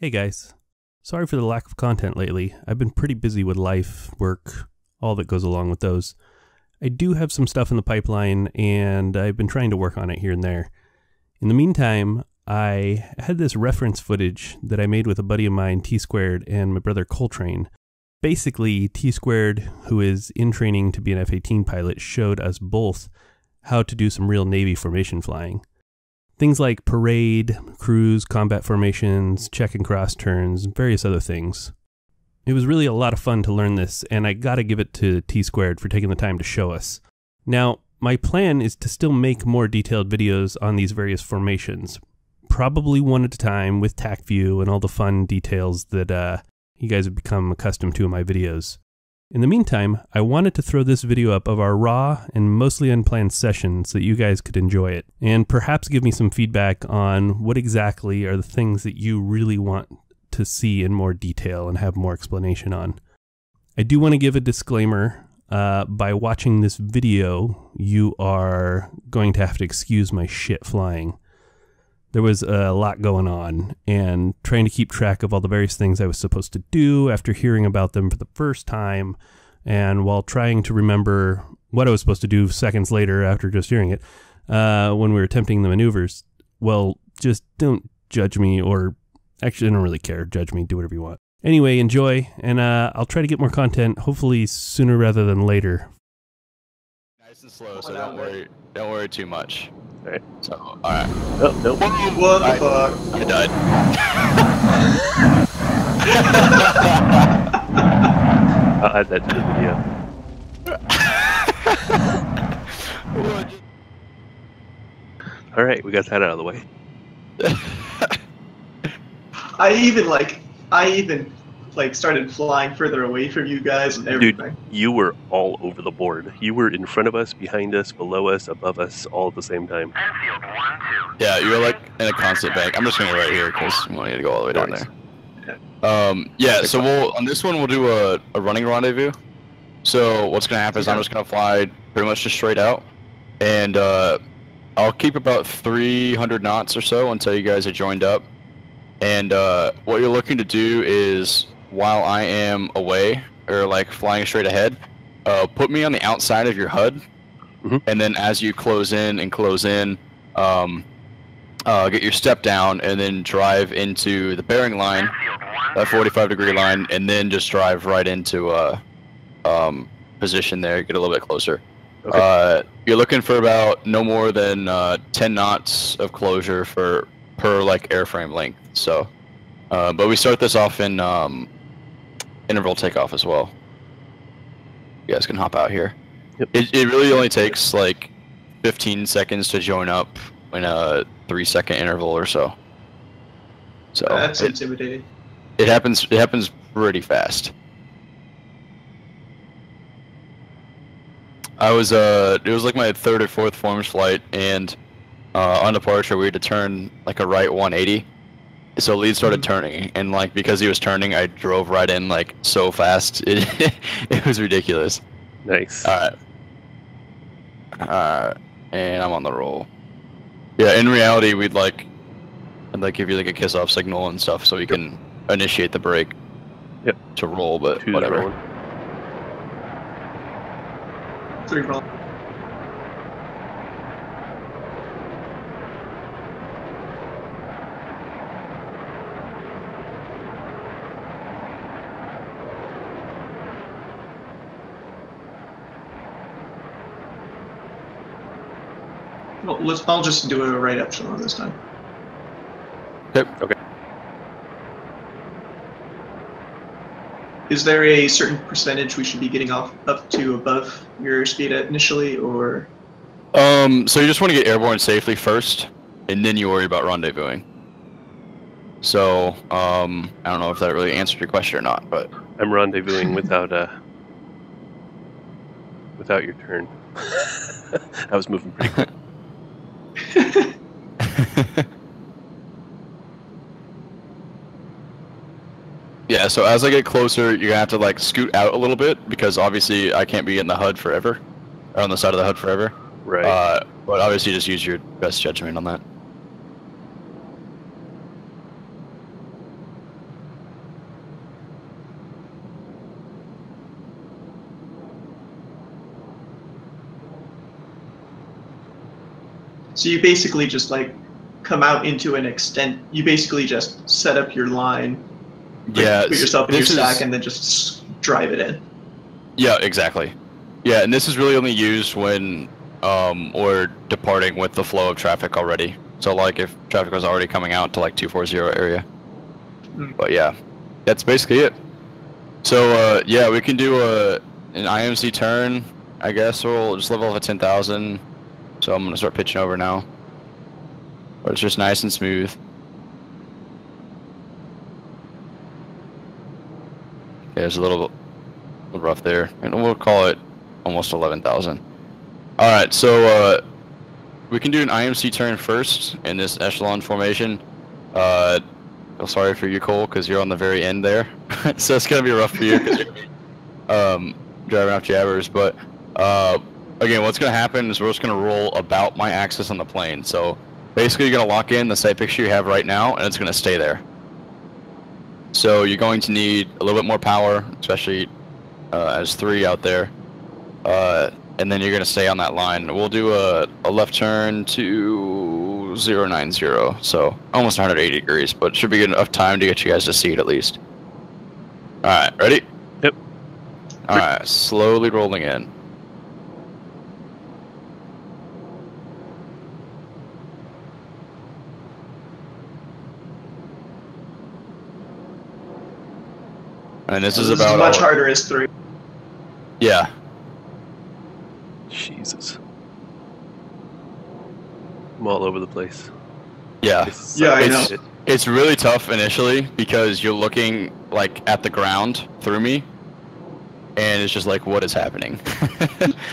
Hey guys, sorry for the lack of content lately. I've been pretty busy with life, work, all that goes along with those. I do have some stuff in the pipeline and I've been trying to work on it here and there. In the meantime, I had this reference footage that I made with a buddy of mine, TSquared, and my brother Coletrain. Basically, TSquared, who is in training to be an F-18 pilot, showed us both how to do some real Navy formation flying. Things like parade, cruise, combat formations, check and cross turns, and various other things. It was really a lot of fun to learn this, and I gotta give it to TSquared for taking the time to show us. Now, my plan is to still make more detailed videos on these various formations, probably one at a time with Tacview and all the fun details that you guys have become accustomed to in my videos. In the meantime, I wanted to throw this video up of our raw and mostly unplanned session so that you guys could enjoy it, and perhaps give me some feedback on what exactly are the things that you really want to see in more detail and have more explanation on. I do want to give a disclaimer. By watching this video, you are going to have to excuse my shit flying. There was a lot going on, and trying to keep track of all the various things I was supposed to do after hearing about them for the first time, and while trying to remember what I was supposed to do seconds later after just hearing it, when we were attempting the maneuvers. Well, just don't judge me, or actually I don't really care. Judge me, do whatever you want. Anyway, enjoy, and I'll try to get more content, hopefully sooner rather than later. Nice and slow, so don't worry too much. Alright. So, alright. Oh, nope. What the fuck? I died. I'll add that to the video. Alright, we got that out of the way. I even started flying further away from you guys and everything. Dude, you were all over the board. You were in front of us, behind us, below us, above us, all at the same time. Yeah, you were like in a constant bank. I'm just gonna go right here because we don't need to go all the way down there. Yeah, so on this one we'll do a running rendezvous. So what's gonna happen is I'm just gonna fly pretty much just straight out, and I'll keep about 300 knots or so until you guys are joined up. And what you're looking to do is, while I am away or like flying straight ahead, put me on the outside of your HUD, and then as you close in, get your step down, and then drive into the bearing line, that 45-degree line, and then just drive right into position there. Get a little bit closer. Okay. You're looking for about no more than 10 knots of closure per like airframe length. So, but we start this off in interval takeoff as well. You guys can hop out here. Yep. It really only takes like 15 seconds to join up in a 3-second interval or so. So that's intimidating. It happens pretty fast. It was like my 3rd or 4th forms flight, and on departure we had to turn like a right 180. So lead started turning, and like because he was turning, I drove right in like so fast. It was ridiculous. Nice. Alright, and I'm on the roll. Yeah, in reality I'd give you like a kiss off signal and stuff so we can initiate the brake. Yep. To roll, but Choose whatever. rolling. 3 roll. Well, I'll just do a right optional this time. Yep. Okay. Is there a certain percentage we should be getting off up to above your speed initially, or? So you just want to get airborne safely first, and then you worry about rendezvousing. So, I don't know if that really answered your question or not, but I'm rendezvousing without your turn. I was moving pretty quick. Yeah, so as I get closer, you're gonna have to like scoot out a little bit because obviously I can't be in the HUD forever, or on the side of the HUD forever. Right. But obviously just use your best judgment on that. So you basically just like come out into an extent. You basically just set up your line. Yeah, put yourself in your this stack is- and then just drive it in. Yeah, exactly. Yeah, and this is really only used when we're departing with the flow of traffic already. So like if traffic was already coming out to like 240 area. But yeah, that's basically it. So yeah, we can do an IMC turn, I guess. So we'll just level off at 10,000. So I'm gonna start pitching over now. But it's just nice and smooth. Yeah, it's a little rough there, and we'll call it almost 11,000. All right, so we can do an IMC turn first in this echelon formation. I'm sorry for you, Cole, because you're on the very end there, so it's gonna be rough for you because you're driving off jabbers. But again, what's gonna happen is we're just gonna roll about my axis on the plane. So basically, you're gonna lock in the sight picture you have right now, and it's gonna stay there. So you're going to need a little bit more power, especially as 3 out there, and then you're going to stay on that line. We'll do a left turn to 090, so almost 180 degrees, but it should be good enough time to get you guys to see it at least. All right, ready? Yep. All right, slowly rolling in. And this is about much harder as 3. Yeah. Jesus. I'm all over the place. Yeah. Yeah, I know. It's really tough initially because you're looking like at the ground through me, and it's just like, what is happening?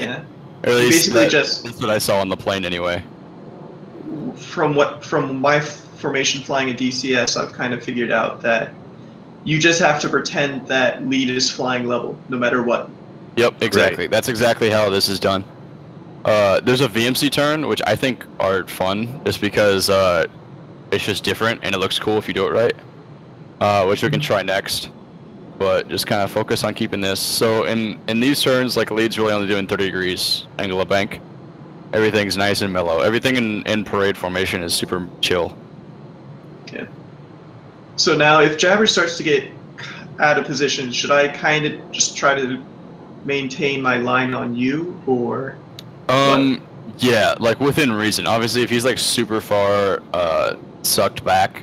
Yeah. Or at least Basically that's what I saw on the plane anyway. From my formation flying a DCS, I've kind of figured out that you just have to pretend that lead is flying level, no matter what. Yep, exactly. Right. That's exactly how this is done. There's a VMC turn, which I think are fun, just because it's just different and it looks cool if you do it right. Which we can try next, but just kind of focus on keeping this. So in these turns, like lead's really only doing 30 degrees angle of bank. Everything's nice and mellow. Everything in parade formation is super chill. Okay. So now, if Jabber starts to get out of position, should I kind of just try to maintain my line on you, or? Yeah, like within reason. Obviously, if he's like super far sucked back,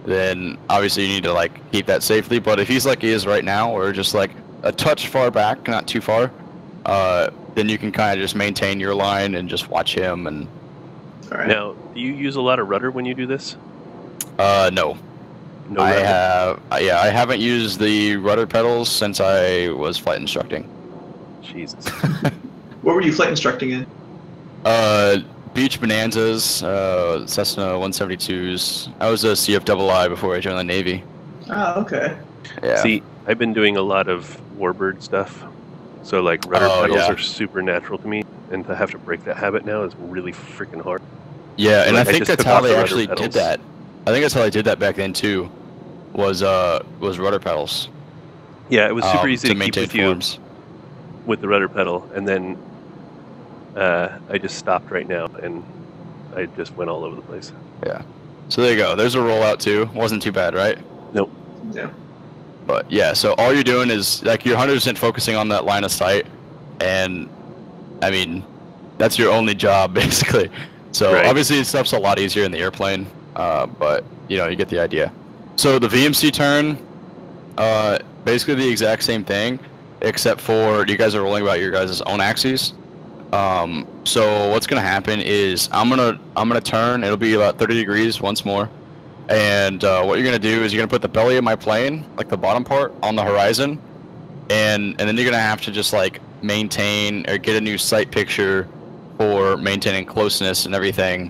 then obviously you need to like keep that safely. But if he's like he is right now, or just like a touch far back, not too far, then you can kind of just maintain your line and just watch him. And All right. Now, do you use a lot of rudder when you do this? no. No I rudder? have, yeah, I haven't used the rudder pedals since I was flight instructing. Jesus. What were you flight instructing in? Beach Bonanzas, Cessna 172s. I was a CFII before I joined the Navy. Ah, okay. Yeah. See, I've been doing a lot of warbird stuff, so like rudder pedals yeah. are super natural to me, and to have to break that habit now is really freaking hard. Yeah, and Like, I think just that's took how off they the rudder actually did pedals. that. I think that's how they did that back then too. Was rudder pedals. Yeah, it was super easy to to keep maintain with you forms. with the rudder pedal, and then I just stopped right now, and I just went all over the place. Yeah. So there you go. There's a rollout too. Wasn't too bad, right? Nope. Yeah. But yeah, so all you're doing is like you're 100% focusing on that line of sight, and I mean, that's your only job basically. So Right. obviously stuff's a lot easier in the airplane, but you know you get the idea. So the VMC turn, basically the exact same thing, except for you guys are rolling about your guys' own axes. So what's gonna happen is I'm gonna turn. It'll be about 30 degrees once more. And what you're gonna do is you're gonna put the belly of my plane, like the bottom part, on the horizon, and then you're gonna have to just like maintain or get a new sight picture for maintaining closeness and everything,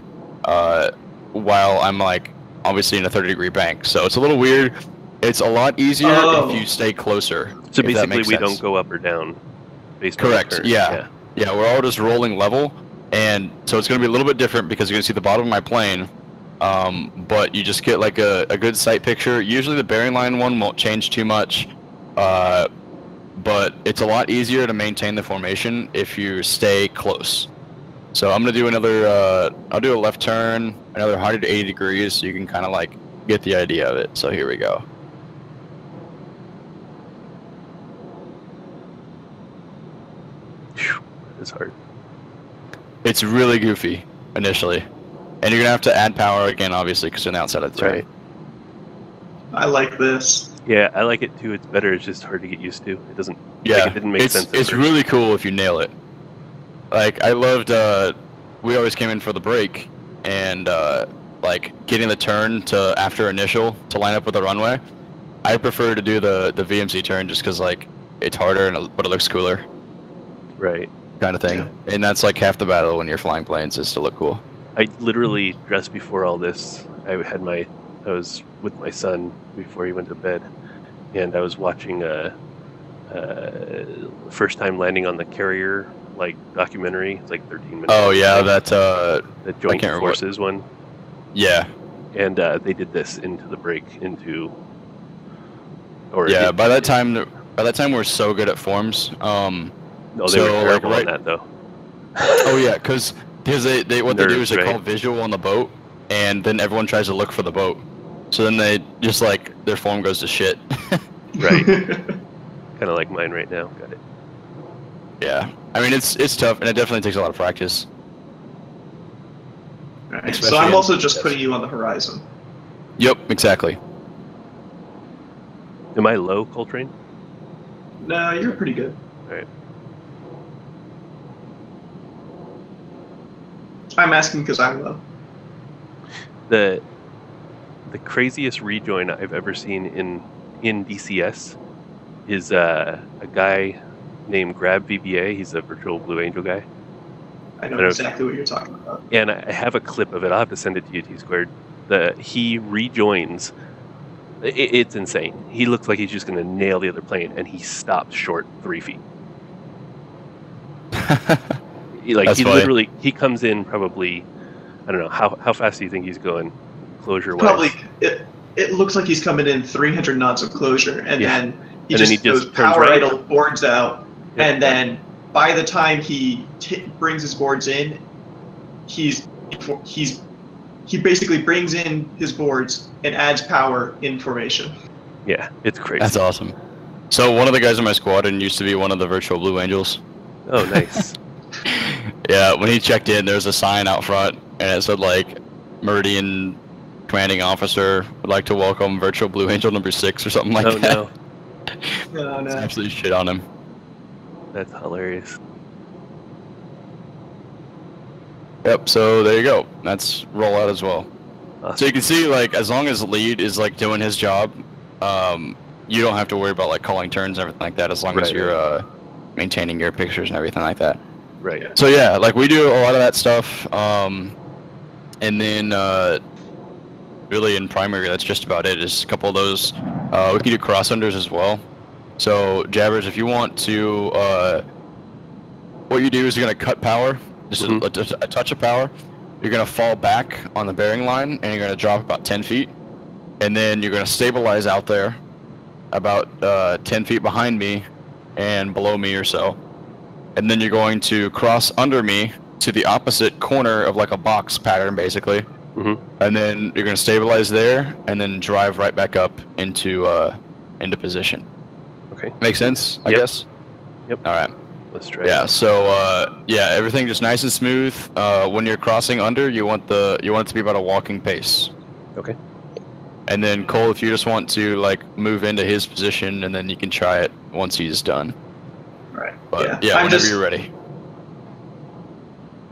while I'm like obviously in a 30-degree bank. So it's a little weird. It's a lot easier if you stay closer. So if that basically, makes we sense. don't go up or down based on Correct. the turn. Yeah. Yeah, we're all just rolling level, and so it's going to be a little bit different because you're going to see the bottom of my plane, but you just get like a good sight picture. Usually the bearing line one won't change too much, but it's a lot easier to maintain the formation if you stay close. So I'm gonna do another. I'll do a left turn, another 180 degrees, so you can kind of like get the idea of it. So here we go. Phew, it's hard. It's really goofy initially, and you're gonna have to add power again, obviously, because you're on the outside of the turn. Right. I like this. Yeah, I like it too. It's better. It's just hard to get used to. It doesn't. Yeah, Like, it didn't make sense. It's really cool if you nail it. Like I loved. We always came in for the break, and like getting the turn to after initial to line up with the runway. I prefer to do the VMC turn just because like it's harder but it looks cooler. Right. Kind of thing, Yeah. and that's like half the battle when you're flying planes is to look cool. I literally just before all this, I was with my son before he went to bed, and I was watching first time landing on the carrier like documentary. It's like 13 minutes. Oh yeah, that the Joint can't remember Forces one. yeah. And they did this into the break into. Or Yeah, by that time we're so good at forms. No, they so, were terrible like, on that though. Oh yeah, because they what they do is they Nerves, call right? visual on the boat, and then everyone tries to look for the boat. So then they just like their form goes to shit. Right. Kind of like mine right now. Got it. Yeah, I mean it's tough, and it definitely takes a lot of practice. Alright, so Especially I'm in- also just putting you on the horizon. Yep, exactly. Am I low, Coltrane? No, you're pretty good. All right. I'm asking because I'm low. The craziest rejoin I've ever seen in DCS is a guy named Grab VBA. He's a virtual Blue Angel guy, I know I don't- exactly what you're talking about. and I have a clip of it. I'll have to send it to you, TSquared. He rejoins. It's insane. He looks like he's just going to nail the other plane, and he stops short 3 feet. He That's funny. literally he comes in probably. I don't know how fast do you think he's going, closure wise? Probably, it looks like he's coming in 300 knots of closure, and Yeah. then he And then just he just goes turns power right. idle, boards out, Yeah. and then by the time he brings his boards in, he basically brings in his boards and adds power in formation. Yeah, it's crazy. That's awesome. So one of the guys in my squadron used to be one of the virtual Blue Angels. Oh, nice. Yeah, when he checked in, there was a sign out front, and it said like, "Meridian Commanding Officer would like to welcome Virtual Blue Angel number 6" or something like Oh that. no, No, no. Absolutely shit on him. that's hilarious. Yep. So there you go. That's rollout as well. So Awesome. you can see, like, as long as lead is like doing his job, you don't have to worry about like calling turns and everything like that. As long as Right. you're maintaining your pictures and everything like that. Right. So yeah, like we do a lot of that stuff, and then really in primary, that's just about it. Just a couple of those. We can do cross unders as well. So jabbers, if you want to, what you do is you're gonna cut power, just a touch of power. You're gonna fall back on the bearing line, and you're gonna drop about 10 feet, and then you're gonna stabilize out there, about 10 feet behind me, and below me or so. And then you're going to cross under me to the opposite corner of like a box pattern, basically. Mhm. And then you're going to stabilize there, and then drive right back up into position. Okay. Make sense? I Yep. guess. Yep. All right. Let's try. Yeah. it. So yeah, everything just nice and smooth. When you're crossing under, you want it to be about a walking pace. Okay. And then Cole, if you just want to like move into his position, and then you can try it once he's done. Right. But yeah, whenever you're ready.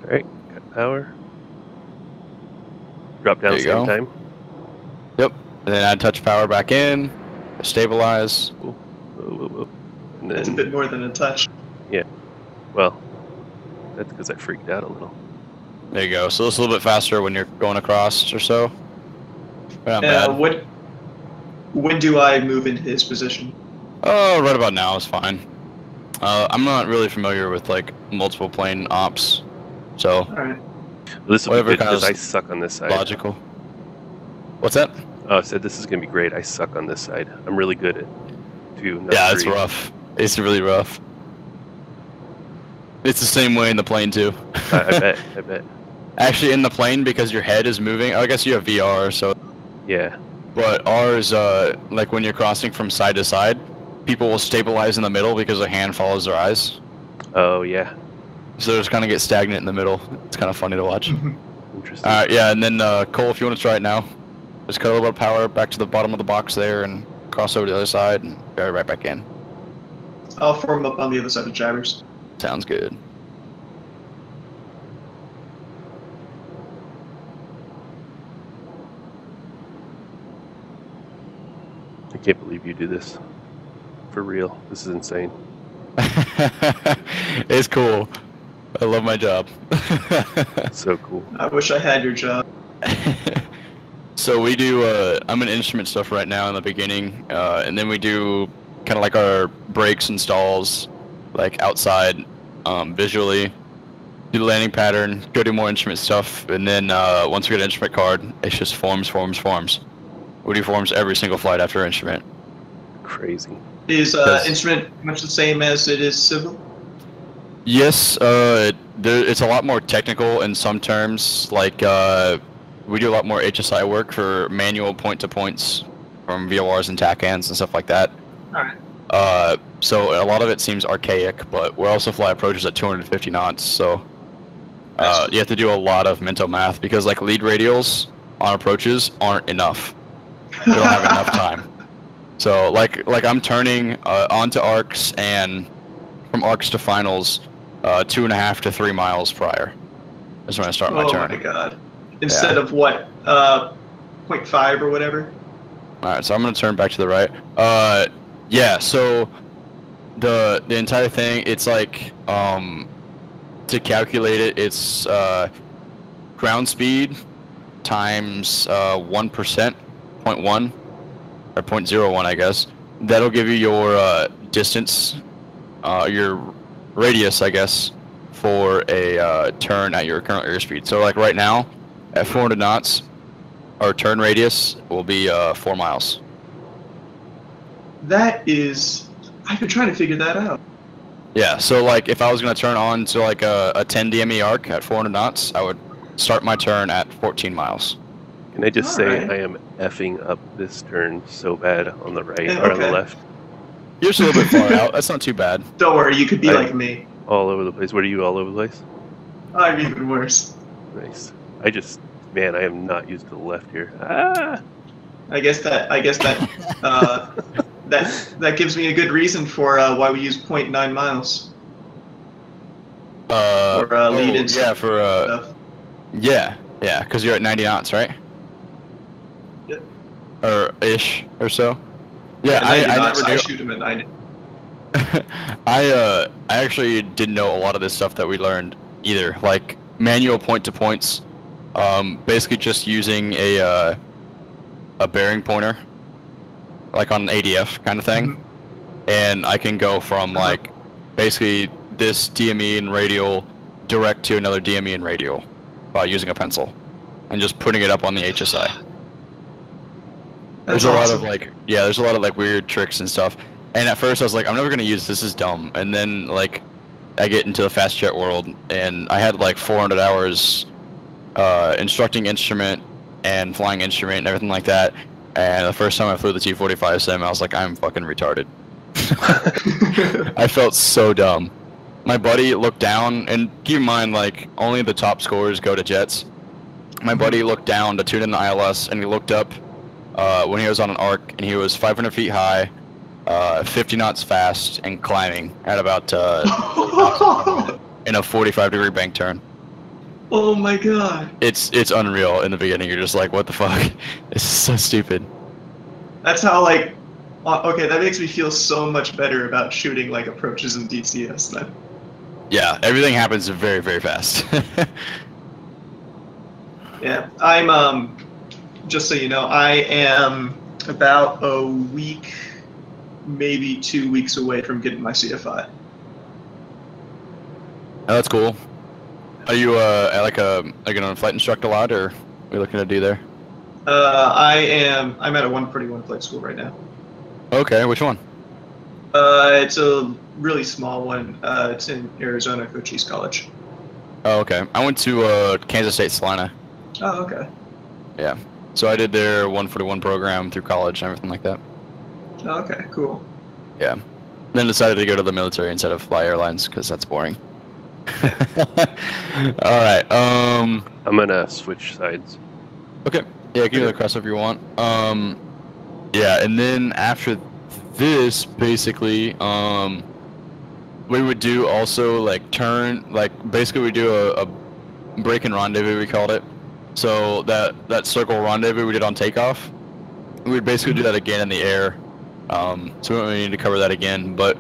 All right. Cut power. Drop down There you same go. time. Yep. And then add touch power back in. Stabilize. Whoa, whoa, whoa. And That's a then, bit more than a touch. well, that's because I freaked out a little. There you go. So it's a little bit faster when you're going across or so. Not bad. When do I move into his position? Oh, right about now is fine. I'm not really familiar with like multiple plane ops, so All right. This will be Whatever good kind of because I suck on this side. logical. What's that? Oh, I said this is gonna be great. I suck on this side. I'm really good at 2. not Yeah, it's 3. rough. It's really rough. It's the same way in the plane too. I bet. Actually, in the plane, because your head is moving. I guess you have VR, so. Yeah. But ours, like when you're crossing from side to side, people will stabilize in the middle because their hand follows their eyes. Oh yeah. So they just kind of get stagnant in the middle. It's kind of funny to watch. Interesting. Yeah, and then Cole, if you want to try it now, just cut a little bit of power back to the bottom of the box there and cross over to the other side and go right back in. I'll form up on the other side of Jabbers. Sounds good. I can't believe you do this. For real. This is insane. It's cool. I love my job. So cool. I wish I had your job. So we do, I'm in instrument stuff right now in the beginning, and then we do kind of like our brakes and stalls, like outside, visually, do the landing pattern, go do more instrument stuff, and then once we get an instrument card, it's just forms. We do forms every single flight after instrument. Crazy. Is instrument much the same as it is civil? Yes, it's a lot more technical in some terms. Like we do a lot more HSI work for manual point-to-points from VORs and TACANs and stuff like that. All right. So a lot of it seems archaic, but we also fly approaches at 250 knots. So you have to do a lot of mental math because like lead radials on approaches aren't enough. We don't have enough time. So like I'm turning onto arcs and from arcs to finals 2.5 to 3 miles prior. That's when I start my turn. Oh my god. Instead of what, 0.5 or whatever? Alright, so I'm going to turn back to the right. Yeah, so the entire thing, it's like, to calculate it, it's ground speed times 1%, 0.1, or 0.01, I guess. That'll give you your distance, your radius, I guess, for a turn at your current airspeed. So like right now, at 400 knots, our turn radius will be 4 miles. That is... I've been trying to figure that out. Yeah, so like if I was going to turn on to like a 10 DME arc at 400 knots, I would start my turn at 14 miles. Can I just say Alright. I am effing up this turn so bad on the right Yeah, or on the okay. left? You're just a little bit far out. That's not too bad. Don't worry, you could be like me. All over the place. What are you all over the place? I'm even worse. Nice. Man, I am not used to the left here. Ah! I guess that that gives me a good reason for why we use 0.9 miles. Lead in yeah, for stuff. yeah, because you're at 90 knots, right? Yep. Or ish, or so. Yeah, I never knew. shoot him at 90. I actually didn't know a lot of this stuff that we learned either. Like manual point-to-points, basically just using a bearing pointer, like on an ADF kind of thing, and I can go from like basically this DME and radial direct to another DME and radial by using a pencil and just putting it up on the HSI. There's a lot of like, yeah, there's a lot of like weird tricks and stuff. And at first I was like, I'm never gonna use this. This is dumb. And then like, I get into the fast jet world, and I had like 400 hours instructing instrument and flying instrument and everything like that. And the first time I flew the T-45 sim, I was like, I'm fucking retarded. I felt so dumb. My buddy looked down, and keep in mind, like, only the top scores go to jets. My buddy looked down to tune in the ILS, and he looked up when he was on an arc, and he was 500 feet high, 50 knots fast, and climbing at about in a 45-degree bank turn. Oh my god. It's unreal in the beginning. You're just like, what the fuck? This is so stupid. That's how, like, okay, that makes me feel so much better about shooting, like, approaches in DCS then. Yeah, everything happens very, very fast. Yeah, I'm, just so you know, I am about a week, maybe 2 weeks away from getting my CFI. Oh, that's cool. Are you like an flight instructor a lot, or what are you looking to do there? I'm at a 141 flight school right now. Okay, which one? It's a really small one. It's in Arizona, Cochise College. Oh, okay. I went to Kansas State Salina. Oh, okay. Yeah. So I did their 141 program through college and everything like that. Oh, okay, cool. Yeah. Then decided to go to the military instead of fly airlines because that's boring. All right. I'm gonna switch sides. Okay. Yeah, give me the crossover you want. Yeah, and then after this, basically, we would do also like turn, like basically we do a break and rendezvous, we called it. So that circle rendezvous we did on takeoff, we would basically do that again in the air. So we don't really need to cover that again, but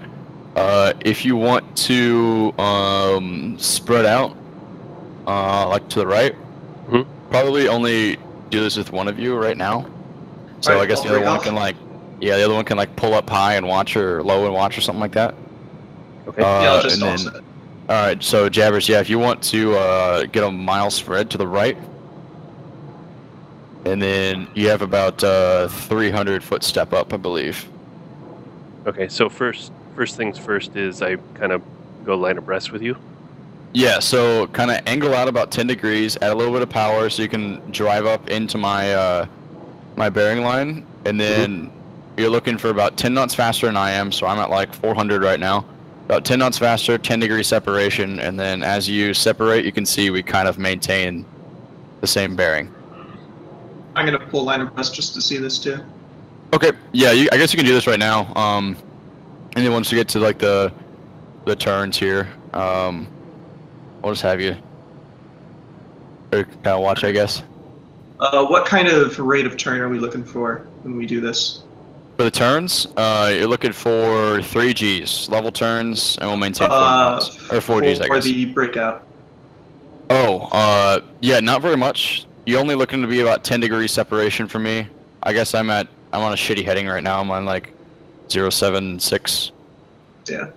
if you want to spread out, like to the right, probably only do this with one of you right now. So Right, I guess I'll the other break one off. can like, yeah, the other one can like pull up high and watch or low and watch or something like that. Okay. Yeah, I'll just and offset. then, all right, so Jabbers, yeah, if you want to get a mile spread to the right, and then you have about 300-foot step up, I believe. Okay. So first things first is I kind of go line abreast with you. Yeah, so kind of angle out about 10 degrees, add a little bit of power so you can drive up into my my bearing line, and then you're looking for about 10 knots faster than I am, so I'm at like 400 right now. About 10 knots faster, 10-degree separation, and then as you separate, you can see we kind of maintain the same bearing. I'm gonna pull line abreast just to see this too. Okay, yeah, I guess you can do this right now. And then once you get to like the turns here, I'll just have you kind of watch, I guess. What kind of rate of turn are we looking for when we do this? For the turns, you're looking for 3 Gs, level turns, and we'll maintain 4 knots. Or 4 Gs, I For guess. the breakout. Oh, yeah, not very much. You're only looking to be about 10 degrees separation from me. I guess I'm on a shitty heading right now. I'm on like 076. Yeah.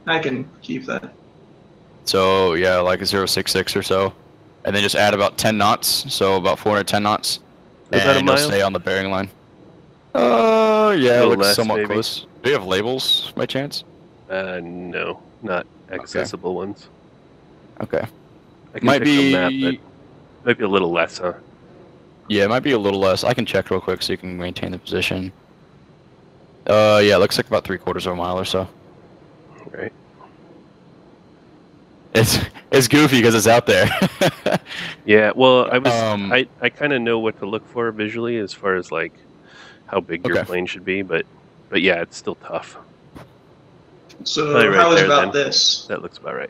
I can keep that. So yeah, like a 066 or so. And then just add about 10 knots, so about 410 knots. Is that a And you'll mile? stay on the bearing line. Yeah, it little looks less, somewhat maybe. close. Do you have labels by chance? No, not accessible ones. Okay. I can Might check be. the map, but might be a little less, huh? Yeah, it might be a little less. I can check real quick so you can maintain the position. Yeah, it looks like about 3/4 of a mile or so. Right. It's goofy because it's out there. Yeah. Well, I kind of know what to look for visually as far as like how big your Okay. plane should be, but yeah, it's still tough. So Probably right how is there, about then. this? That looks about right.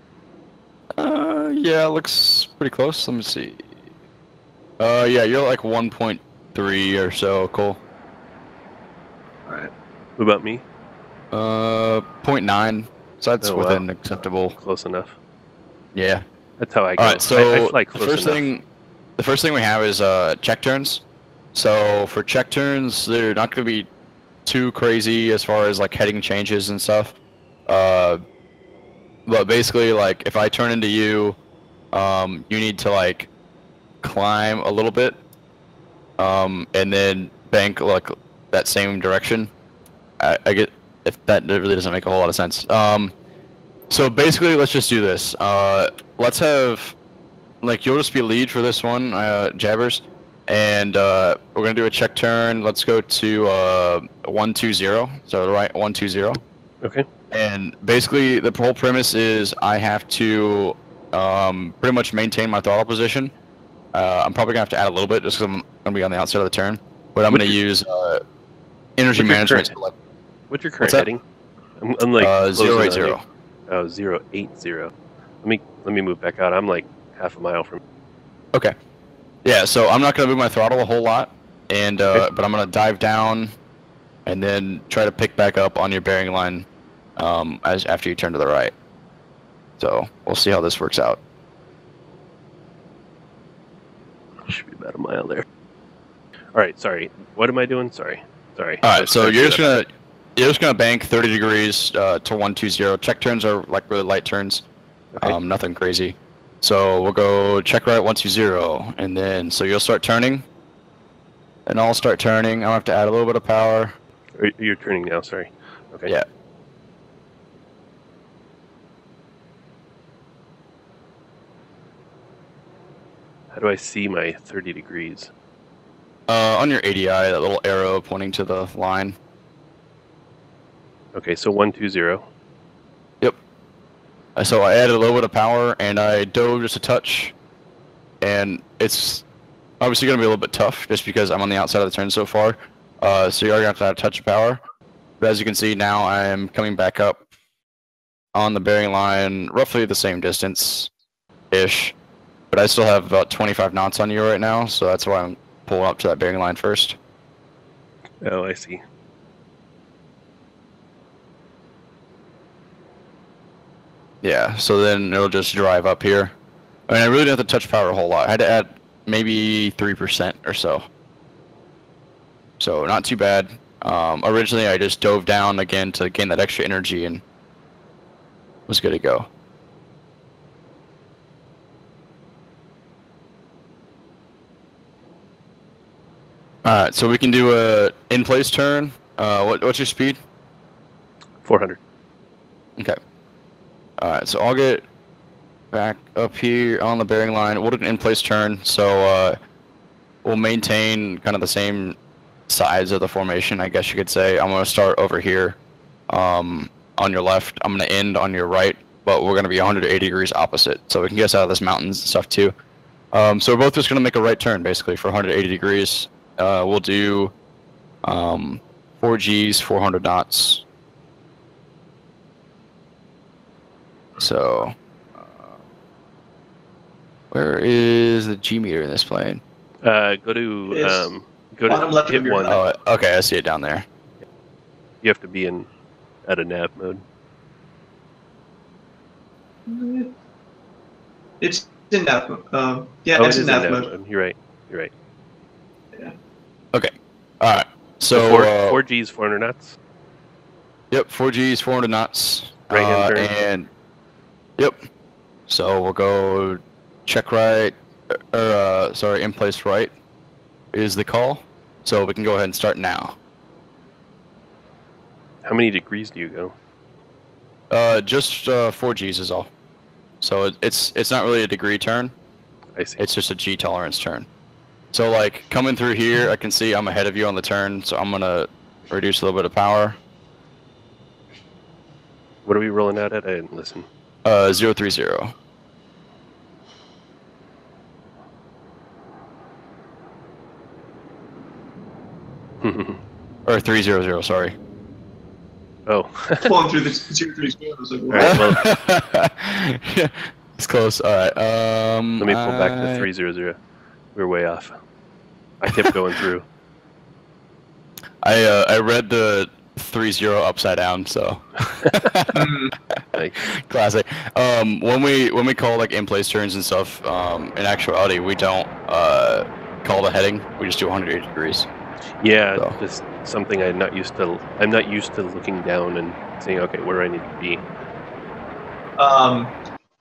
Yeah, it looks pretty close. Let me see. Yeah, you're like 1.3 or so, Cole. Alright. What about me? 0.9. So that's Oh, wow. within acceptable. Close enough. Yeah. That's how I go. All right. So I fly close the first thing we have is check turns. So for check turns, they're not going to be too crazy as far as like heading changes and stuff. But basically, like if I turn into you, you need to like climb a little bit, and then bank like that same direction. I get if that really doesn't make a whole lot of sense. So basically, let's just do this. Let's have like you'll just be lead for this one, Jabbers, and we're gonna do a check turn. Let's go to 120. So the right 120. Okay. And basically, the whole premise is I have to pretty much maintain my throttle position. I'm probably gonna have to add a little bit just because I'm gonna be on the outside of the turn, but I'm gonna use energy your management. current- What's your current that? heading? I'm like closing on 080. you. Oh, 080. Let me move back out. I'm like half a mile from. Okay. Yeah, so I'm not gonna move my throttle a whole lot, and Okay. but I'm gonna dive down, and then try to pick back up on your bearing line, as after you turn to the right. So we'll see how this works out. Should be about a mile there. All right. Sorry. What am I doing? Sorry. All right, so you're just gonna bank 30 degrees to 120. Check turns are like really light turns, Okay. nothing crazy. So we'll go check right 120, and then so you'll start turning, and I'll start turning. I'll have to add a little bit of power. You're turning now. Sorry. Okay. Yeah, How do I see my 30 degrees? On your ADI, that little arrow pointing to the line. Okay, so 120. Yep. So I added a little bit of power, and I dove just a touch. And it's obviously going to be a little bit tough, just because I'm on the outside of the turn so far. So you're going to have to add a touch of power. But as you can see, now I am coming back up on the bearing line, roughly the same distance-ish. But I still have about 25 knots on you right now, so that's why I'm pulling up to that bearing line first. Oh, I see. Yeah, so then it'll just drive up here. I mean, I really didn't have to touch power a whole lot. I had to add maybe 3% or so. So not too bad. Originally, I just dove down again to gain that extra energy and was good to go. Alright, so we can do a in-place turn. What's your speed? 400. Okay. Alright, so I'll get back up here on the bearing line. We'll do an in-place turn, so we'll maintain kind of the same sides of the formation, I guess you could say. I'm going to start over here on your left. I'm going to end on your right, but we're going to be 180 degrees opposite, so we can get us out of this mountains and stuff too. So we're both just going to make a right turn, basically, for 180 degrees. We'll do 4 Gs, 400 knots. So, where is the G meter in this plane? Go to bottom left hit of your 1. Oh, okay, I see it down there. You have to be at a nav mode. It's in nav mode. Yeah, Oh, it's it in is nav mode. You're right. Yeah. Okay, alright. So, 4 Gs, 400 knots. Yep, 4 Gs, 400 knots. Right-hand turn. And, yep. So we'll go check right, sorry, in place right is the call. So we can go ahead and start now. How many degrees do you go? Just 4 Gs is all. So it's not really a degree turn. I see. It's just a G tolerance turn. So like coming through here, I can see I'm ahead of you on the turn, so I'm gonna reduce a little bit of power. What are we rolling out at? I didn't listen. 030. Or 300, sorry. Oh. Pulling through the 030. I was like, what? Alright, well, It's close. Alright, let me pull back to 300. We're way off. I kept going through. I read the 30 upside down, so Nice. classic. When we call like in place turns and stuff, in actuality we don't call the heading. We just do 180 degrees. Yeah, So. just something I'm not used to. I'm not used to looking down and saying, okay, where do I need to be?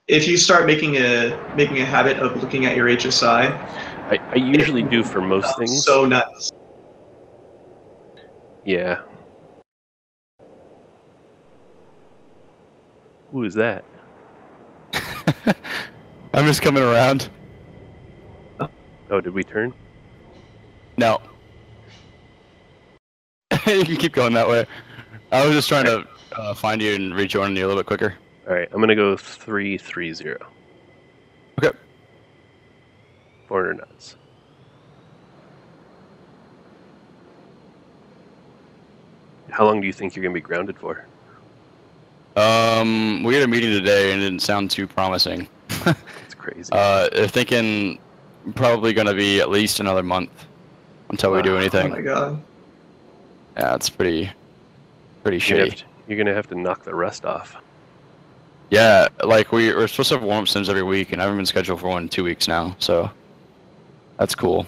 If you start making a habit of looking at your HSI, I usually do for most things. so nuts. Yeah. Who is that? I'm just coming around. Oh, did we turn? No. You can keep going that way. I was just trying to find you and rejoin you a little bit quicker. All right, I'm gonna go 330. Okay. 400 knots. How long do you think you're gonna be grounded for? We had a meeting today and it didn't sound too promising. It's crazy. They're thinking probably gonna be at least another month until we do Oh anything. my god. Yeah, it's pretty You're shitty. gonna have to knock the rust off. Yeah, like we're supposed to have warm-up sims every week, and I haven't been scheduled for one in 2 weeks now, so that's cool.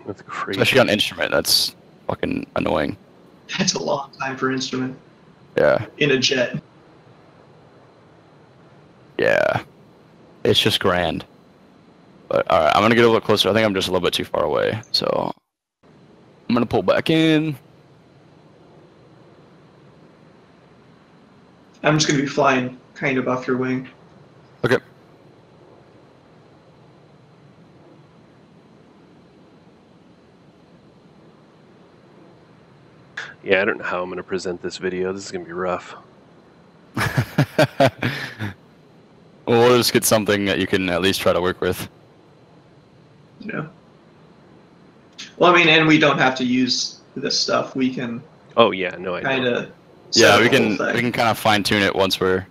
That's crazy. Especially on instrument, that's fucking annoying. That's a long time for instrument Yeah, in a jet. yeah, it's just grand. But all right, I'm gonna get a little closer. I think I'm just a little bit too far away, so I'm gonna pull back in. I'm just going to be flying kind of off your wing. Okay. Yeah, I don't know how I'm going to present this video. This is going to be rough. Well, we'll just get something that you can at least try to work with. Yeah. Well, I mean, and we don't have to use this stuff. We can Oh yeah, no, I know. kind of. Yeah, we can kind of fine tune it once we're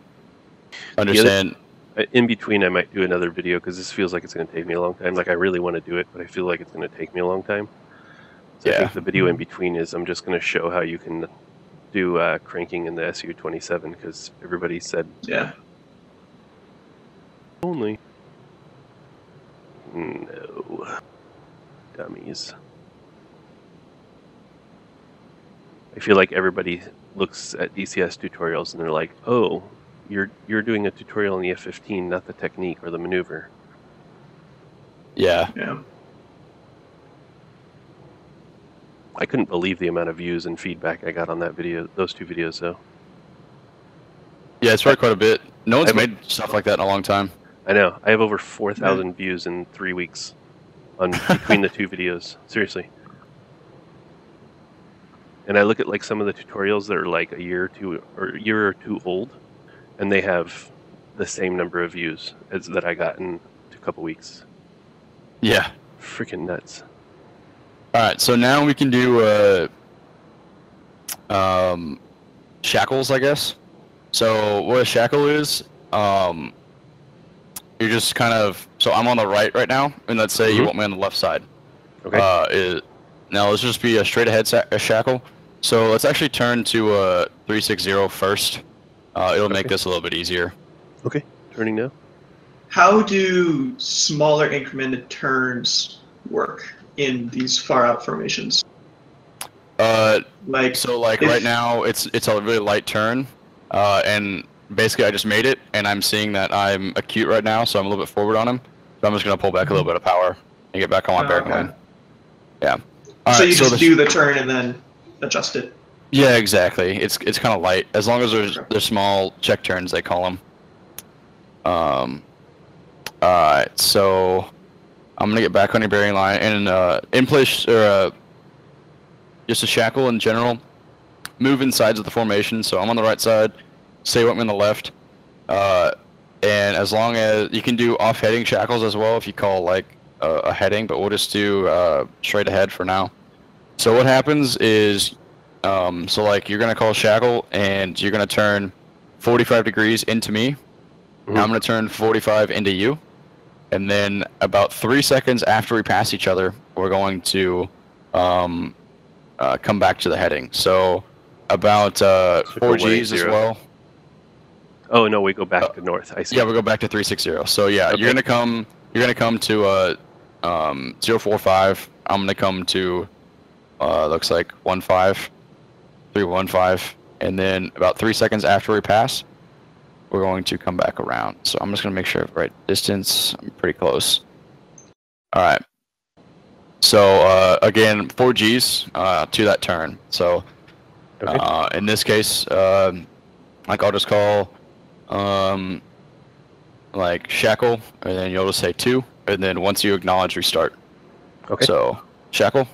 understand. In between, I might do another video because this feels like it's going to take me a long time. Like I really want to do it, but I feel like it's going to take me a long time. So I Yeah. think the video in between is I'm just going to show how you can do cranking in the SU-27 because everybody said Yeah. only. No. Dummies. I feel like everybody looks at DCS tutorials and they're like, oh, you're doing a tutorial on the F-15, not the technique or the maneuver. Yeah. Yeah. I couldn't believe the amount of views and feedback I got on that video, those two videos though. Yeah, it's probably quite a bit. No one's made stuff like that in a long time. I know. I have over 4,000 views in 3 weeks on between the two videos. Seriously. And I look at like some of the tutorials that are like a year or two old, and they have the same number of views as that I got in a couple weeks. Yeah. Freaking nuts. All right, so now we can do shackles, I guess. So what a shackle is, you're just kind of, so I'm on the right now, and let's say you want me on the left side. Okay. Now let's just be a straight ahead shackle. So let's actually turn to 360 first. It'll make this a little bit easier. Okay, turning now. How do smaller incremented turns work in these far out formations? Right now it's a really light turn, and basically I just made it, and I'm seeing that I'm acute right now, so I'm a little bit forward on him. So I'm just gonna pull back a little bit of power and get back on my bearing line. Yeah. So you just do the turn and then adjust it. Yeah, exactly. It's kind of light, as long as there's small check turns, they call them. Alright, so I'm gonna get back on your bearing line, and in place, or just a shackle in general, move in sides of the formation. So I'm on the right side, say what I'm on the left, and as long as you can do off heading shackles as well if you call like a heading, but we'll just do straight ahead for now. So what happens is, so like you're gonna call shackle and you're gonna turn 45 degrees into me. Mm-hmm. Now I'm gonna turn 45 into you, and then about 3 seconds after we pass each other, we're going to come back to the heading. So about 4 Gs as well. Oh no, we go back to north. I see. Yeah, we go back to 360. So yeah, okay. You're gonna come to 045. I'm gonna come to looks like 315, and then about 3 seconds after we pass, we're going to come back around. So I'm just gonna make sure I have the right distance. I'm pretty close. All right. So again, 4 Gs to that turn. So in this case, like I'll just call like shackle, and then you'll just say 2, and then once you acknowledge, restart. Okay. So shackle.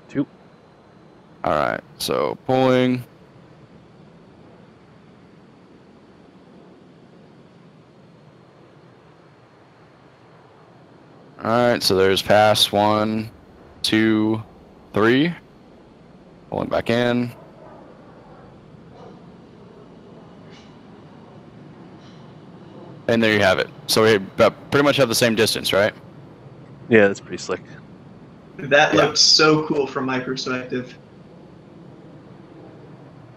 2. All right. So pulling. All right. So there's pass 1, 2, 3. Pulling back in. And there you have it. So we pretty much have the same distance, right? Yeah, that's pretty slick. That looked so cool from my perspective.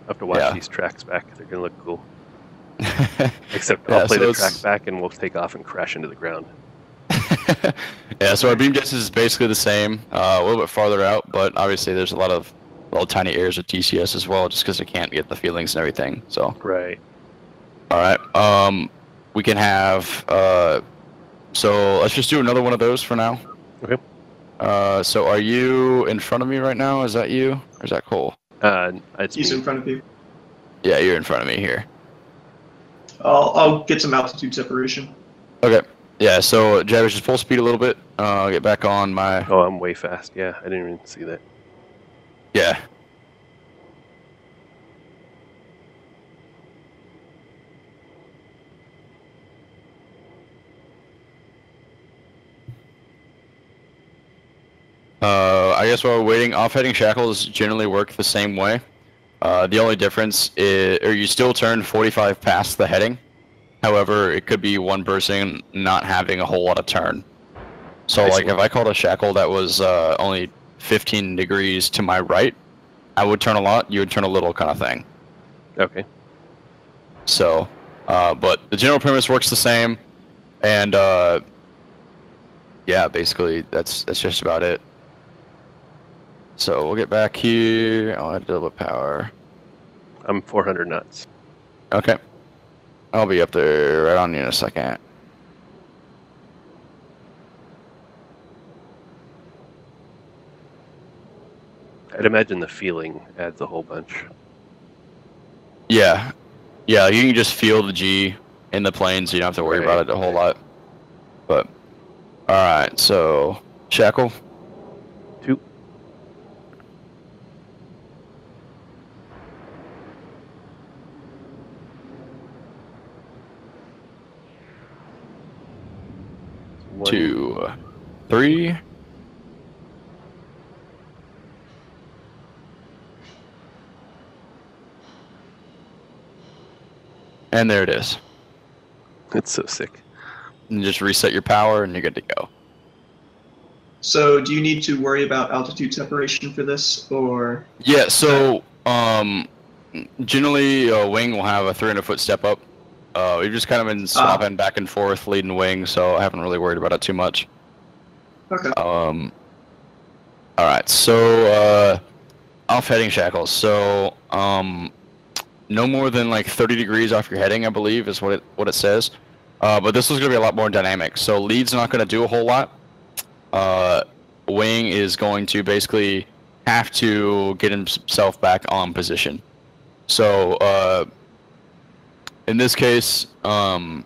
I'll have to watch these tracks back. They're going to look cool. Except I'll play the track back and we'll take off and crash into the ground. Yeah, so our beam distance is basically the same, a little bit farther out, but obviously there's a lot of little tiny errors with DCS as well, just because it can't get the feelings and everything. So right. All right. We can have. So let's just do another one of those for now. Okay. So are you in front of me right now? Is that you, or is that Cole? He's in front of you. Yeah, you're in front of me here. I'll get some altitude separation. Okay. Yeah. So Jabbers, just full speed a little bit. I'll get back on my. Oh, I'm way fast. Yeah, I didn't even see that. Yeah. I guess while we're waiting, off-heading shackles generally work the same way. The only difference is, or you still turn 45 past the heading. However, it could be one person not having a whole lot of turn. So, I like, see. if I called a shackle that was only 15 degrees to my right, I would turn a lot, you would turn a little kind of thing. Okay. So, but the general premise works the same, and yeah, basically that's just about it. So we'll get back here. I'll add a little bit of power. I'm 400 knots. Okay. I'll be up there right on you in a second. I'd imagine the feeling adds a whole bunch. Yeah. Yeah, you can just feel the G in the plane, so you don't have to worry about it a whole lot. But, alright, so, shackle. 2. One. 2, 3. And there it is. It's so sick. And just reset your power and you're good to go. So, do you need to worry about altitude separation for this, or? Yeah, so generally a wing will have a 300-foot step up. We've just kind of been swapping back and forth, leading wing, so I haven't really worried about it too much. Okay. All right, so off-heading shackles. So no more than like 30 degrees off your heading, I believe, is what it says. But this is going to be a lot more dynamic. So lead's not going to do a whole lot. Wing is going to basically have to get himself back on position. So in this case, I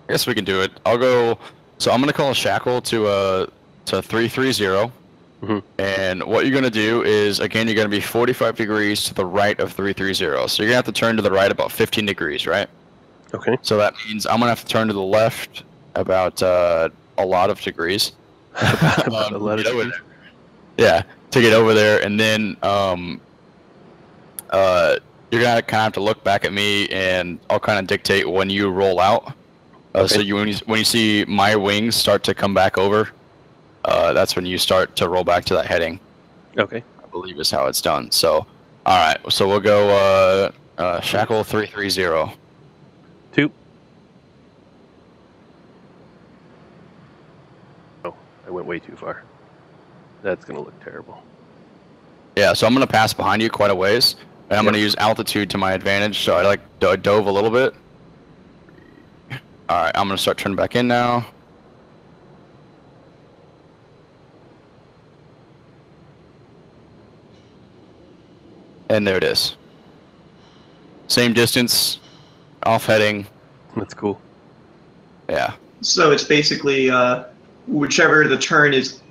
guess we can do it. I'll go. So I'm going to call a shackle to 330. And what you're going to do is, again, you're going to be 45 degrees to the right of 330. So you're going to have to turn to the right about 15 degrees, right? Okay. So that means I'm going to have to turn to the left about a lot of degrees. A lot of degrees. Yeah, to get over there. And then you're going to kind of have to look back at me, and I'll kind of dictate when you roll out. Okay. So when you see my wings start to come back over, that's when you start to roll back to that heading. Okay. I believe is how it's done. So, all right. So we'll go shackle 330. 2. Oh, I went way too far. That's gonna look terrible. Yeah. So I'm gonna pass behind you quite a ways, and I'm gonna use altitude to my advantage. So I dove a little bit. All right. I'm gonna start turning back in now. And there it is. Same distance, off heading. That's cool. Yeah. So it's basically whichever the turn is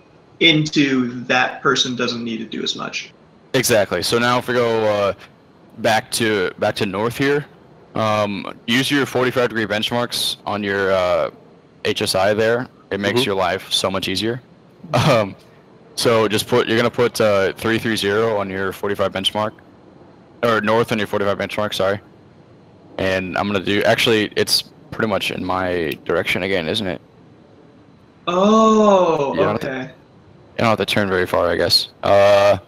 into, that person doesn't need to do as much. Exactly. So now if we go back to north here, use your 45-degree benchmarks on your HSI there. It makes your life so much easier. So just you're gonna put 330 on your 45 benchmark, or north on your 45 benchmark. Sorry. And I'm gonna do. Actually, it's pretty much in my direction again, isn't it? Oh, You don't okay. you don't have to turn very far, I guess. Hang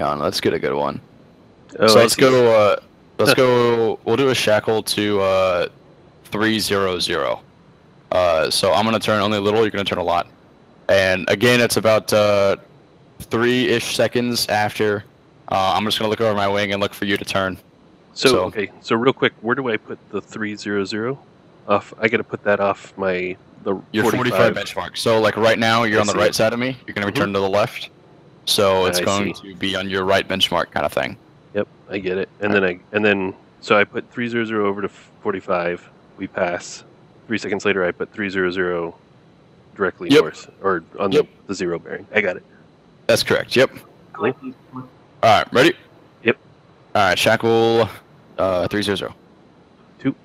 on, let's get a good one. Oh, So I let's see. go. Let's go. We'll do a shackle to 300. So I'm gonna turn only a little. You're gonna turn a lot. And again, it's about 3-ish seconds after. I'm just gonna look over my wing and look for you to turn. So okay. So real quick, where do I put the 300 off? I got to put that off Your 45 benchmark. So like right now, you're on the right side of me. You're gonna be turned to the left. So it's going to be on your right benchmark, kind of thing. Yep, I get it. And then so I put 300 over to 45. We pass. 3 seconds later, I put 300 directly north, or on the 0 bearing. I got it. That's correct. Yep. Cool. All right, ready? Yep. All right, shackle 300. 2.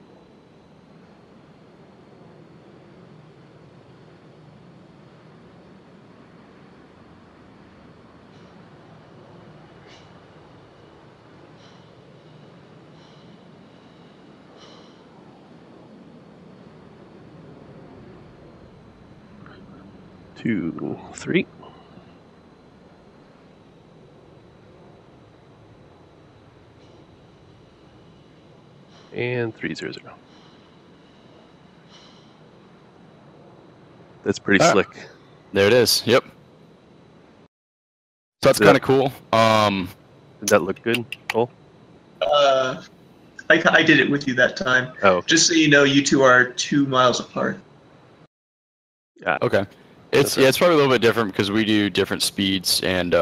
2, 3. And 300. That's pretty slick. There it is. Yep. So that's kind of cool. Did that look good, Cole? I did it with you that time. Oh, okay. Just so you know, you two are 2 miles apart. Yeah. Okay. It's probably a little bit different because we do different speeds and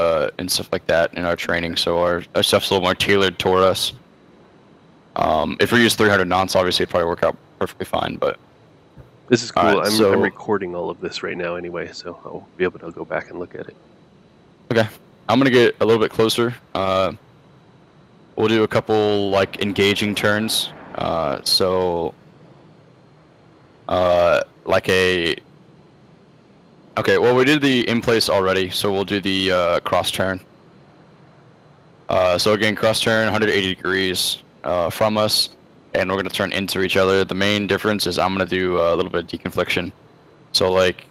stuff like that in our training. So our stuff's a little more tailored toward us. If we use 300 knots, obviously it'd probably work out perfectly fine. But this is cool. Right, I'm recording all of this right now anyway, so I'll be able to go back and look at it. Okay. I'm gonna get a little bit closer. We'll do a couple like engaging turns. Okay, well we did the in place already, so we'll do the cross turn. So again, cross turn 180 degrees from us, and we're gonna turn into each other. The main difference is I'm gonna do a little bit of deconfliction. So like,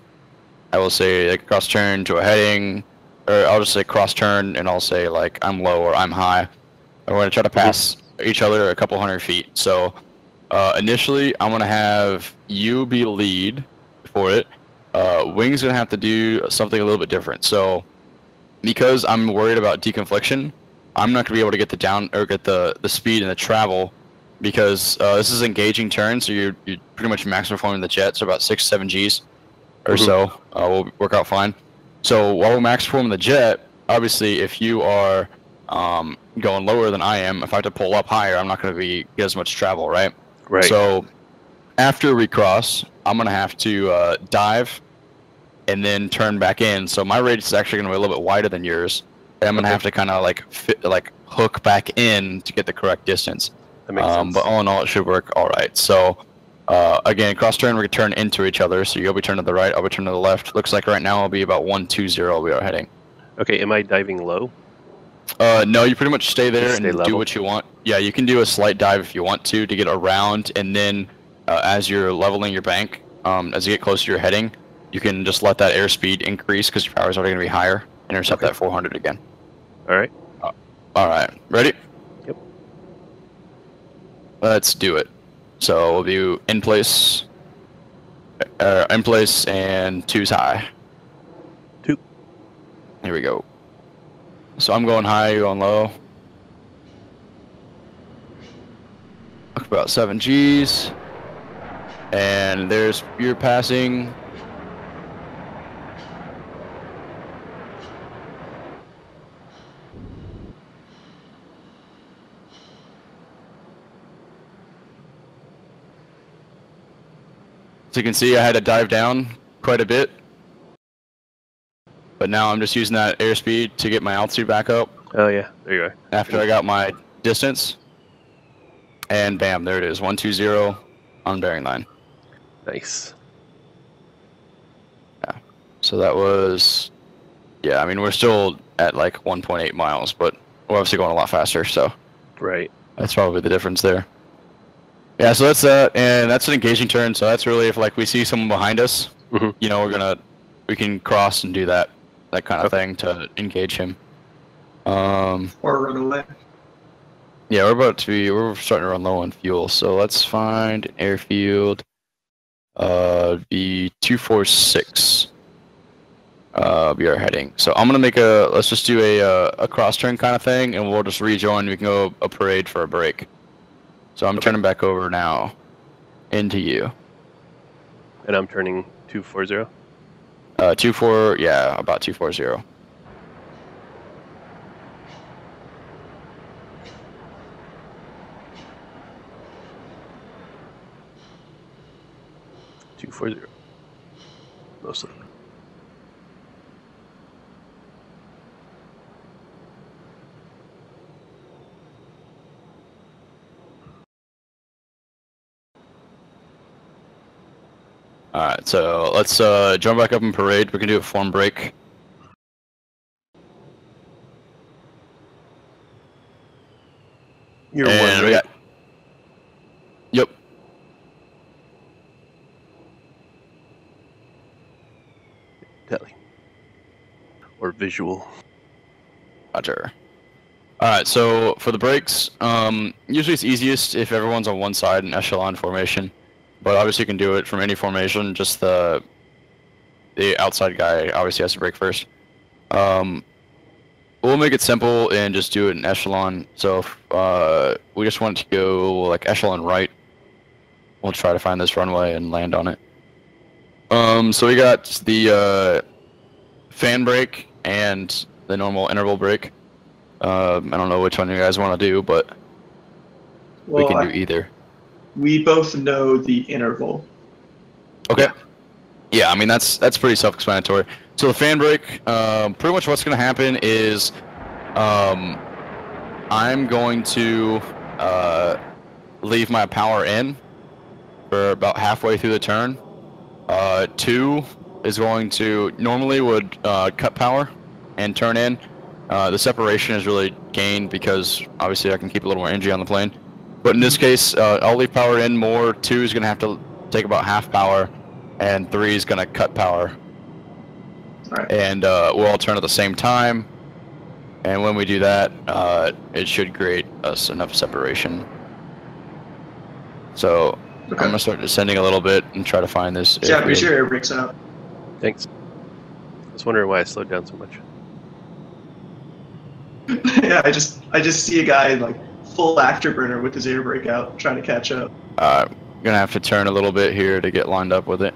I will say like cross turn to a heading, or I'll just say cross turn, and I'll say like I'm low or I'm high. And we're gonna try to pass each other a couple 100 feet. So initially, I'm gonna have you be lead for it. Wing's gonna have to do something a little bit different. So because I'm worried about deconfliction, I'm not gonna be able to get the the speed and the travel because this is engaging turn. So you're pretty much max performing the jet. So about 6-7 Gs or so will work out fine. So while we're max performing the jet, obviously if you are going lower than I am, if I have to pull up higher, I'm not going to get as much travel, right? Right. So after we cross, I'm going to have to dive and then turn back in. So my radius is actually going to be a little bit wider than yours. And I'm going to have to kind of like hook back in to get the correct distance. That makes sense. But all in all, it should work all right. So again, cross turn, we're going to turn into each other. So you'll be turning to the right, I'll be turning to the left. Looks like right now I'll be about 120 we are heading. Okay, am I diving low? No, you pretty much stay there and level. do what you want. Yeah, you can do a slight dive if you want to get around, and then as you're leveling your bank, as you get closer to your heading, you can just let that airspeed increase because your power is already going to be higher. Intercept that 400 again. All right. All right. Ready? Yep. Let's do it. So we'll do in place, and 2's high. 2. Here we go. So I'm going high, you're going low. Look about 7 Gs. And there's your passing. So you can see I had to dive down quite a bit. But now I'm just using that airspeed to get my altitude back up. Oh yeah, there you go. After I got my distance. And bam, there it is, 120 on bearing line. Nice. Yeah, so that was, yeah, I mean, we're still at like 1.8 miles, but we're obviously going a lot faster, so. Right. That's probably the difference there. Yeah, so that's that, and that's an engaging turn, so that's really if like we see someone behind us, you know, we can cross and do that kind of thing to engage him. Or run away. Yeah, we're starting to run low on fuel, so let's find an airfield. The 246. Be our heading. So I'm gonna make let's just do a cross turn kind of thing, and we'll just rejoin. We can go a parade for a break. So I'm turning back over now into you. And I'm turning 240. 24, yeah, about 240. Mostly. Alright, so let's jump back up in parade. We can do a form break. You're one, right? Yep. Telly. Or visual. Roger. Alright, so for the brakes, usually it's easiest if everyone's on one side in echelon formation. But obviously you can do it from any formation, just the outside guy obviously has to brake first. We'll make it simple and just do it in echelon. So if we just want to go like echelon right, we'll try to find this runway and land on it. So we got the fan brake and the normal interval brake. I don't know which one you guys want to do, but we can do either. We both know the interval. Okay. Yeah, I mean that's pretty self-explanatory. So the fan brake, pretty much what's going to happen is, I'm going to leave my power in for about halfway through the turn. 2 is going to normally would cut power and turn in. The separation is really gained because obviously I can keep a little more energy on the plane. But in this case, I'll leave power in more. 2 is going to have to take about half power, and 3 is going to cut power. Right. And we'll all turn at the same time. And when we do that, it should create us enough separation. So I'm going to start descending a little bit and try to find this. Yeah, make sure your air brakes out. Thanks. I was wondering why I slowed down so much. Yeah, I just see a guy like full afterburner with his air brake out, trying to catch up. I'm going to have to turn a little bit here to get lined up with it.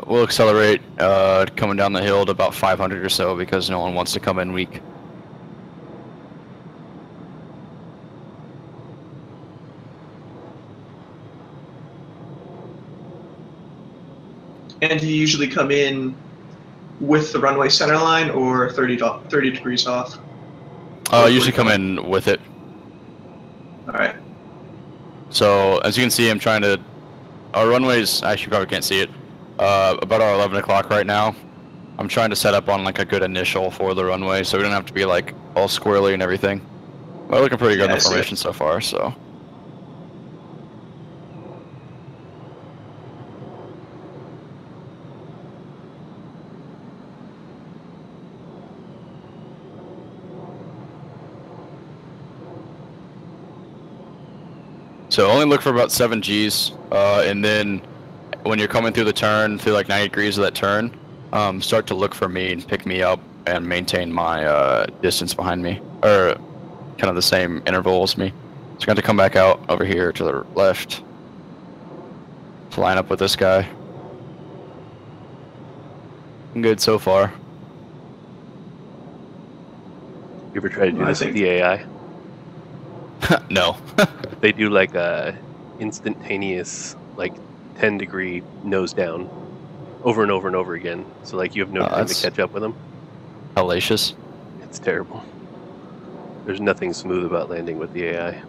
We'll accelerate coming down the hill to about 500 or so because no one wants to come in weak. And do you usually come in with the runway center line or 30 degrees off? Usually come in with it. Alright. So as you can see, I'm trying to... Our runways, actually you probably can't see it, about our 11 o'clock right now. I'm trying to set up on like a good initial for the runway so we don't have to be like all squirrely and everything. We're looking pretty good in the formation so far, so... So only look for about 7 Gs, and then when you're coming through the turn, through like 90 degrees of that turn, start to look for me and pick me up and maintain my distance behind me, or kind of the same interval as me. So I'm going to come back out over here to the left to line up with this guy. I'm good so far. You ever try to do this with the AI? No. They do like a instantaneous, like 10-degree nose down, over and over and over again. So like you have no time to catch up with them. Hellacious. It's terrible. There's nothing smooth about landing with the AI.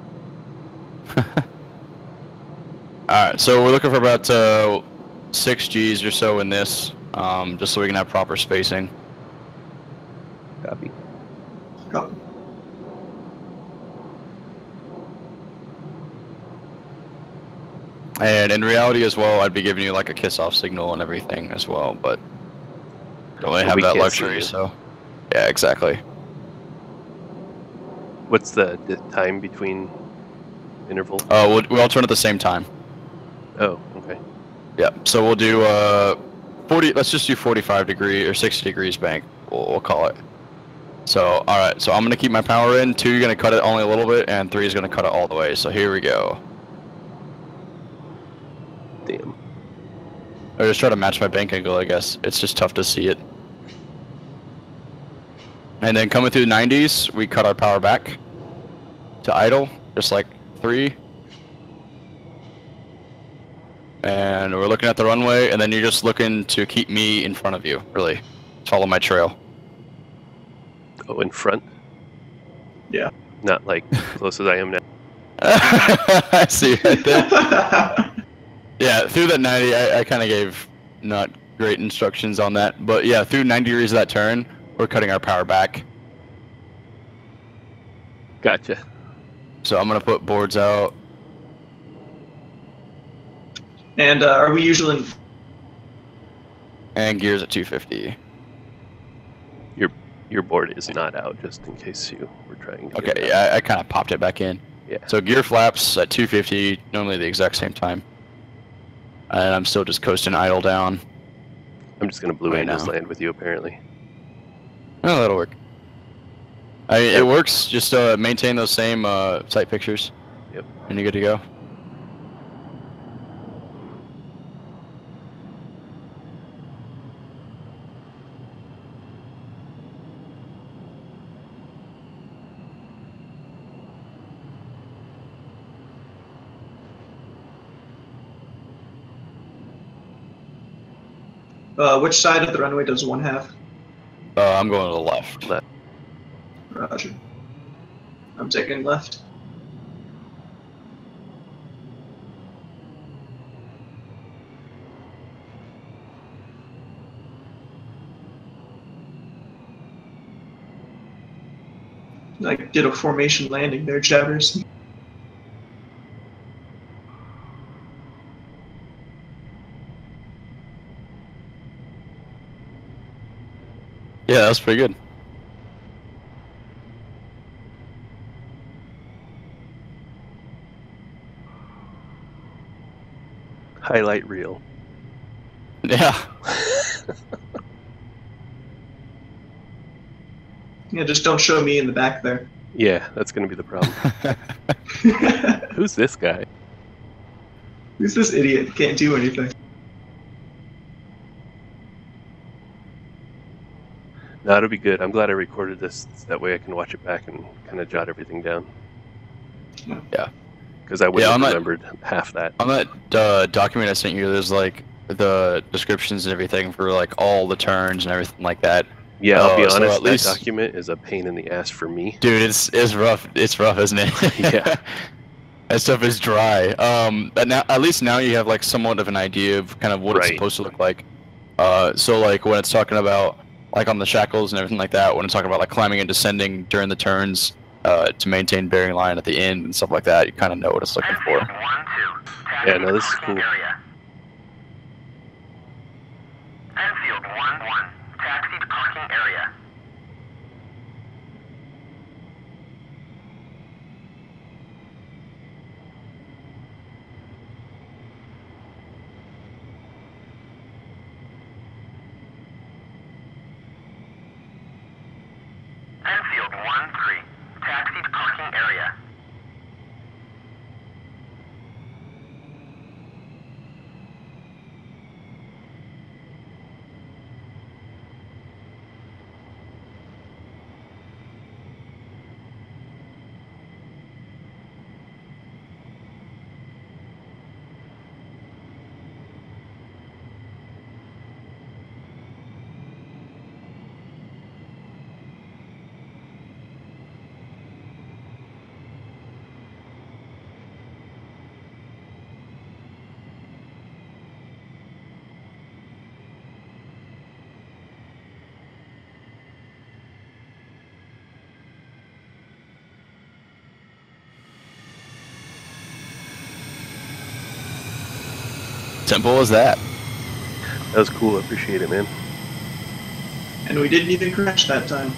Alright, so we're looking for about 6 Gs or so in this, just so we can have proper spacing. Copy. Copy. And in reality as well, I'd be giving you like a kiss-off signal and everything as well, but don't really have that luxury, so... Yeah, exactly. What's the time between interval? We'll all turn at the same time. Oh, okay. Yeah, so we'll do 40, let's just do 45 degree or 60 degrees bank, we'll call it. So, alright, so I'm going to keep my power in, 2 you're going to cut it only a little bit, and 3 is going to cut it all the way, so here we go. Damn. I just try to match my bank angle, I guess. It's just tough to see it. And then coming through the 90s, we cut our power back to idle, just like 3. And we're looking at the runway, and then you're just looking to keep me in front of you, really. Follow my trail. Oh, in front? Yeah. Not like as close as I am now. I see right there. Yeah, through that 90, I kind of gave not great instructions on that. But yeah, through 90 degrees of that turn, we're cutting our power back. Gotcha. So I'm going to put boards out. And are we usually... And gears at 250. Your board is not out, just in case you were trying to. Okay, yeah, I kind of popped it back in. Yeah. So gear flaps at 250, normally the exact same time. And I'm still just coasting idle down. I'm just gonna Blue Right Angels now. land with you, apparently. Oh, that'll work. I mean, it works. Just maintain those same sight pictures. Yep. And you're good to go. Which side of the runway does one have? I'm going to the left. Left. Roger. I'm taking left. I did a formation landing there, Jabbers. Yeah, that's pretty good. Highlight reel. Yeah. Yeah, just don't show me in the back there. Yeah, that's gonna be the problem. Who's this guy? Who's this idiot? Can't do anything. No, it'll be good. I'm glad I recorded this. That way I can watch it back and kind of jot everything down. Yeah. Because I wouldn't on have that- remembered half that. On that document I sent you, there's like the descriptions and everything for like all the turns and everything like that. Yeah, I'll be so honest, at that least- document is a pain in the ass for me. Dude, it's rough. It's rough, isn't it? Yeah. That stuff is dry. But now at least now you have like somewhat of an idea of kind of what it's Right. supposed to look like. So like when it's talking about like on the shackles and everything like that, when it's talking about like climbing and descending during the turns to maintain bearing line at the end and stuff like that, you kind of know what it's looking for. Yeah, no, this is cool. Enfield 1-1, taxi to parking area. Enfield 1-3, taxi to parking area. Simple as that. That was cool. I appreciate it, man. And we didn't even crash that time.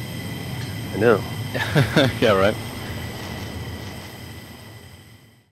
I know. Yeah, right.